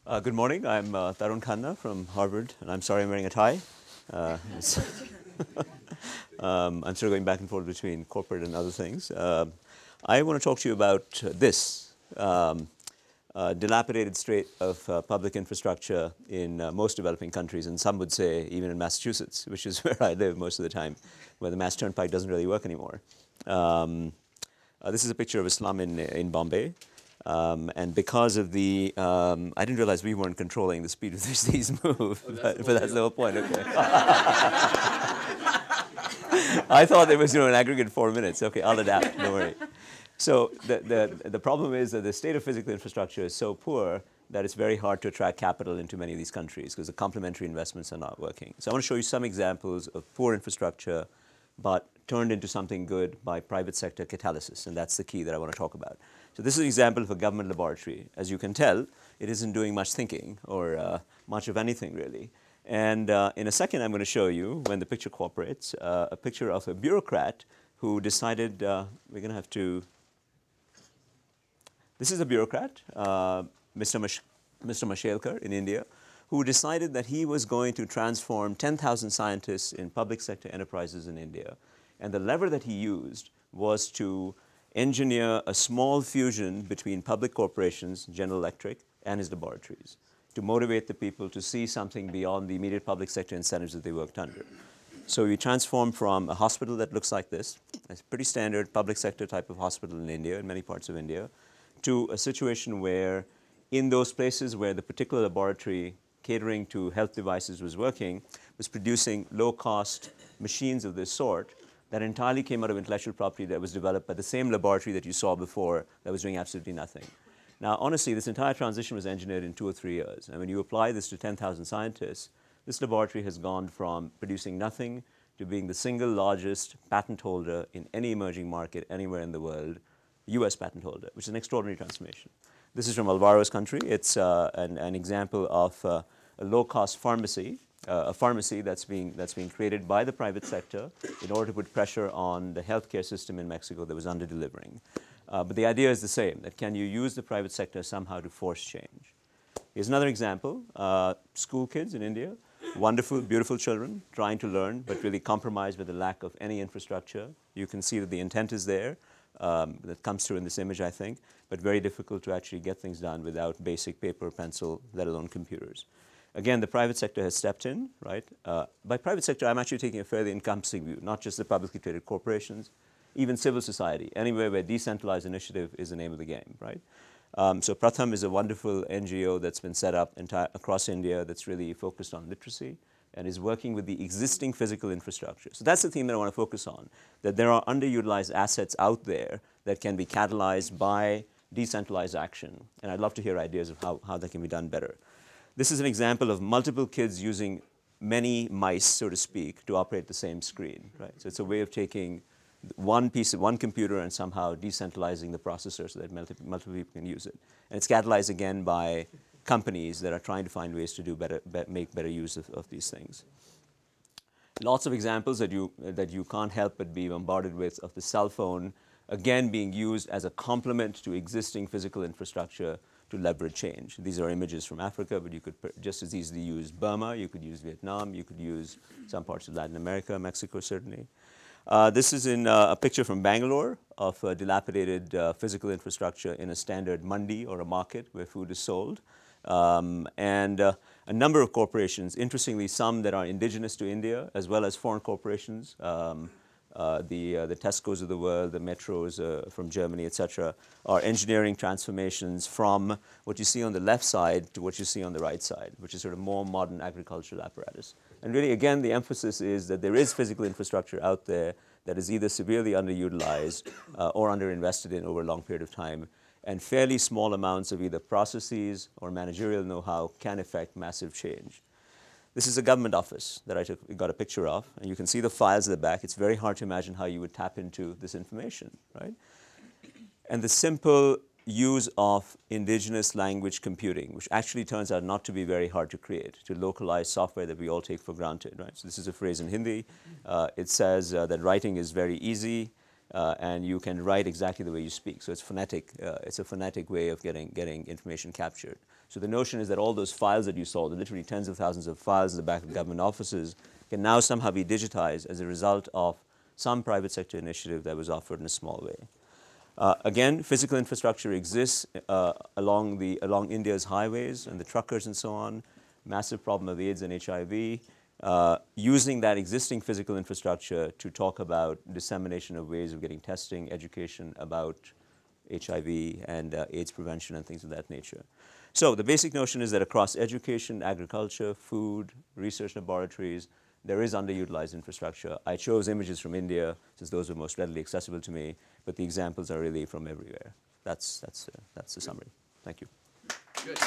Good morning. I'm Tarun Khanna from Harvard, and I'm sorry I'm wearing a tie. I'm sort of going back and forth between corporate and other things. I want to talk to you about this dilapidated state of public infrastructure in most developing countries, and some would say even in Massachusetts, which is where I live most of the time, where the Mass Turnpike doesn't really work anymore. This is a picture of a slum in Bombay. And because of the, I didn't realize we weren't controlling the speed with which these move, but that's the whole point, okay. I thought there was, an aggregate 4 minutes. Okay, I'll adapt, don't worry. So the problem is that the state of physical infrastructure is so poor that it's very hard to attract capital into many of these countries because the complementary investments are not working. So I want to show you some examples of poor infrastructure, but turned into something good by private sector catalysis, and that's the key that I want to talk about. So this is an example of a government laboratory. As you can tell, it isn't doing much thinking or much of anything really. And in a second, I'm going to show you, when the picture cooperates, a picture of a bureaucrat who decided, we're going to have to, this is a bureaucrat, Mr. Mashelkar in India, who decided that he was going to transform 10,000 scientists in public sector enterprises in India. And the lever that he used was to engineer a small fusion between public corporations, General Electric, and his laboratories to motivate the people to see something beyond the immediate public sector incentives that they worked under. So we transformed from a hospital that looks like this, a pretty standard public sector type of hospital in India, in many parts of India, to a situation where in those places where the particular laboratory catering to health devices was working, was producing low-cost machines of this sort that entirely came out of intellectual property that was developed by the same laboratory that you saw before that was doing absolutely nothing. Now, honestly, this entire transition was engineered in 2 or 3 years. And when you apply this to 10,000 scientists, this laboratory has gone from producing nothing to being the single largest patent holder in any emerging market anywhere in the world, US patent holder, which is an extraordinary transformation. This is from Alvaro's country. It's an example of a low-cost pharmacy, a pharmacy that's being created by the private sector in order to put pressure on the healthcare system in Mexico that was under-delivering. But the idea is the same, that can you use the private sector somehow to force change? Here's another example, school kids in India, wonderful, beautiful children trying to learn, but really compromised with the lack of any infrastructure. You can see that the intent is there. That comes through in this image, I think, but very difficult to actually get things done without basic paper, pencil, let alone computers. Again, the private sector has stepped in, right? By private sector, I'm actually taking a fairly encompassing view, not just the publicly traded corporations, even civil society, anywhere where decentralized initiative is the name of the game, right? So Pratham is a wonderful NGO that's been set up across India that's really focused on literacy and is working with the existing physical infrastructure. So that's the theme that I want to focus on, that there are underutilized assets out there that can be catalyzed by decentralized action. And I'd love to hear ideas of how that can be done better. This is an example of multiple kids using many mice, so to speak, to operate the same screen, right? So it's a way of taking one computer and somehow decentralizing the processor so that multiple people can use it. And it's catalyzed again by companies that are trying to find ways to do better, make better use of these things. Lots of examples that you can't help but be bombarded with of the cell phone, again being used as a complement to existing physical infrastructure to leverage change. These are images from Africa, but you could just as easily use Burma, you could use Vietnam, you could use some parts of Latin America, Mexico certainly. This is in a picture from Bangalore of dilapidated physical infrastructure in a standard mandi or a market where food is sold. And a number of corporations, interestingly some that are indigenous to India as well as foreign corporations, the Tesco's of the world, the Metros from Germany, etc., are engineering transformations from what you see on the left side to what you see on the right side, which is sort of more modern agricultural apparatus. And really, again, the emphasis is that there is physical infrastructure out there that is either severely underutilized or underinvested in over a long period of time, and fairly small amounts of either processes or managerial know-how can affect massive change. This is a government office that I got a picture of, and you can see the files at the back. It's very hard to imagine how you would tap into this information, right? And the simple use of indigenous language computing, which actually turns out not to be very hard to create, to localize software that we all take for granted, right? So this is a phrase in Hindi. It says that writing is very easy, and you can write exactly the way you speak. So it's phonetic. It's a phonetic way of getting information captured. So the notion is that all those files that you saw, the literally tens of thousands of files in the back of government offices, can now somehow be digitized as a result of some private sector initiative that was offered in a small way. Again, physical infrastructure exists along India's highways and the truckers and so on. Massive problem of AIDS and HIV. Using that existing physical infrastructure to talk about dissemination of ways of getting testing, education about HIV and AIDS prevention and things of that nature. So the basic notion is that across education, agriculture, food, research laboratories, there is underutilized infrastructure. I chose images from India since those were most readily accessible to me, but the examples are really from everywhere. That's the summary. Thank you. Good.